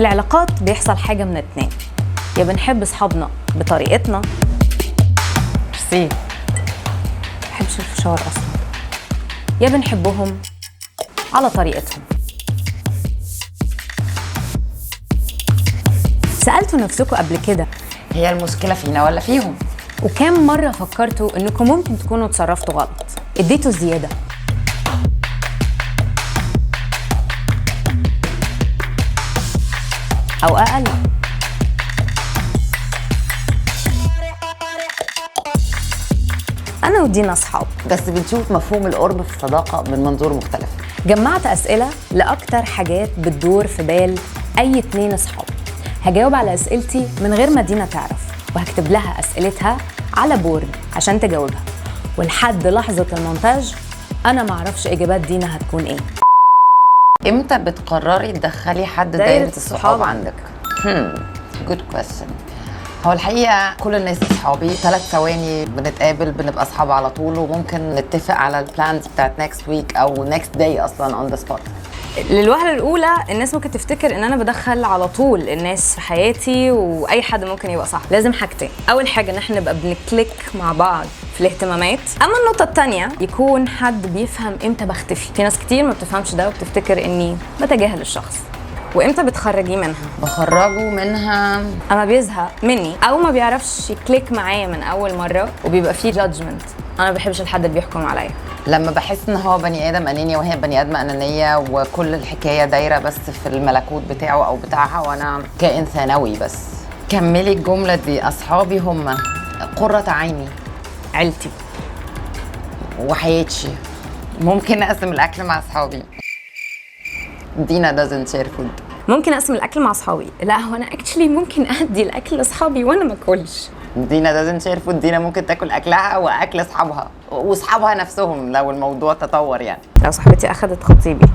العلاقات بيحصل حاجة من اتنين، يا بنحب اصحابنا بطريقتنا، ميرسي، بحبش الفشار اصلا، يا بنحبهم على طريقتهم. سألتوا نفسكم قبل كده هي المشكلة فينا ولا فيهم؟ وكم مرة فكرتوا انكم ممكن تكونوا اتصرفتوا غلط، اديتوا زيادة او اقل؟ انا ودينا اصحاب، بس بنشوف مفهوم القرب في الصداقة من منظور مختلف. جمعت اسئلة لاكتر حاجات بتدور في بال اي اتنين اصحاب. هجاوب على اسئلتي من غير ما دينا تعرف، وهكتب لها اسئلتها على بورد عشان تجاوبها، ولحد لحظة المونتاج انا معرفش اجابات دينا هتكون ايه. امتى بتقرري تدخلي حد دايرة الصحاب عندك؟ جود كويستشن. هو الحقيقة كل الناس اصحابي، 3 ثواني بنتقابل بنبقى اصحاب على طول، وممكن نتفق على البلانز بتاعت next week او next day اصلا on the spot. للوهلة الأولى الناس ممكن تفتكر إن أنا بدخل على طول الناس في حياتي وأي حد ممكن يبقى صح. لازم حاجتين، أول حاجة إن إحنا نبقى بنكليك مع بعض في الاهتمامات، أما النقطة التانية يكون حد بيفهم إمتى بختفي. في ناس كتير ما بتفهمش ده وبتفتكر إني بتجاهل الشخص. وإمتى بتخرجيه منها؟ بخرجه منها أما بيزهق مني أو ما بيعرفش يكليك معايا من أول مرة وبيبقى فيه جادجمنت. أنا ما بحبش الحد اللي بيحكم عليا. لما بحس ان هو بني ادم اناني وهي بني ادمه انانيه، وكل الحكايه دايره بس في الملكوت بتاعه او بتاعها، وانا كائن ثانوي بس. كملي الجمله دي. اصحابي هم قرة عيني، عيلتي وحياتي. ممكن اقسم الاكل مع اصحابي. دينا doesn't share food. ممكن أقسم الأكل مع أصحابي؟ لا، هو أنا اكشلي ممكن أدي الأكل لأصحابي وأنا ما أكلش. دينا doesn't share food. دينا ممكن تاكل اكلها واكل اصحابها واصحابها نفسهم لو الموضوع تطور يعني. لو صاحبتي أخدت خطيبي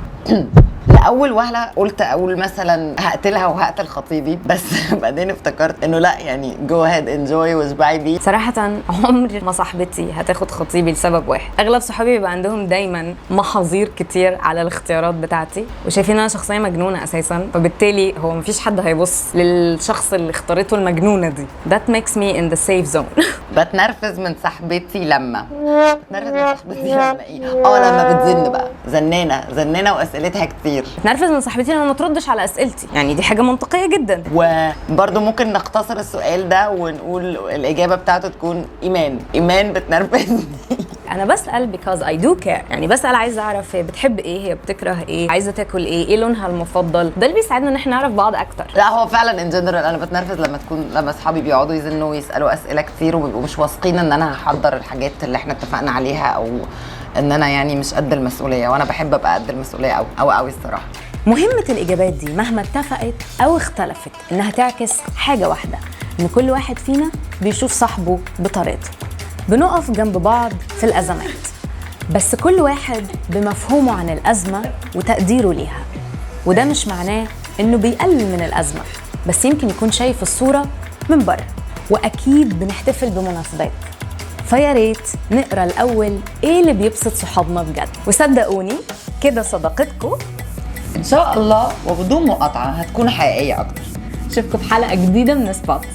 لأول وهلة قلت أقول مثلا هقتلها وهقتل خطيبي، بس بعدين افتكرت إنه لا، يعني go ahead enjoy واشبعي بيه. صراحة عمري ما صاحبتي هتاخد خطيبي لسبب واحد. أغلب صحابي بيبقى عندهم دايما محاذير كتير على الاختيارات بتاعتي، وشايفين أنا شخصية مجنونة أساسا، فبالتالي هو مفيش حد هيبص للشخص اللي اختارته المجنونة دي. That makes me in the safe zone. بتنرفز من صاحبتي لما ايه؟ لما بتزن بقى، زنانة وأسئلتها كتير. بتنرفز من صاحبتي لما ما تردش على أسئلتي، يعني دي حاجة منطقية جدا. وبرضه ممكن نختصر السؤال ده ونقول الإجابة بتاعته تكون إيمان بتنرفزني. أنا بسأل because I do care، يعني بسأل عايزة أعرف هي بتحب إيه، هي بتكره إيه، عايزة تاكل إيه لونها المفضل. ده اللي بيساعدنا إن إحنا نعرف بعض أكتر. لا، هو فعلا ان جنرال انا بتنرفز لما اصحابي بيقعدوا يزنوا ويسالوا اسئله كتير، وبيبقوا مش واثقين ان انا هحضر الحاجات اللي احنا اتفقنا عليها، او ان انا يعني مش قد المسؤوليه، وانا بحب ابقى قد المسؤوليه قوي الصراحه. مهمة الإجابات دي مهما اتفقت أو اختلفت إنها تعكس حاجة واحدة، إن كل واحد فينا بيشوف صاحبه بطريقته. بنقف جنب بعض في الأزمات، بس كل واحد بمفهومه عن الأزمة وتقديره ليها. وده مش معناه إنه بيقلل من الأزمة، بس يمكن يكون شايف الصورة من بره. وأكيد بنحتفل بمناسبات، فيا ريت نقرا الأول إيه اللي بيبسط صحابنا بجد. وصدقوني كده صداقتكم ان شاء الله وبدون مقاطعه هتكون حقيقيه اكتر. اشوفكم في حلقة جديدة من سبوتس.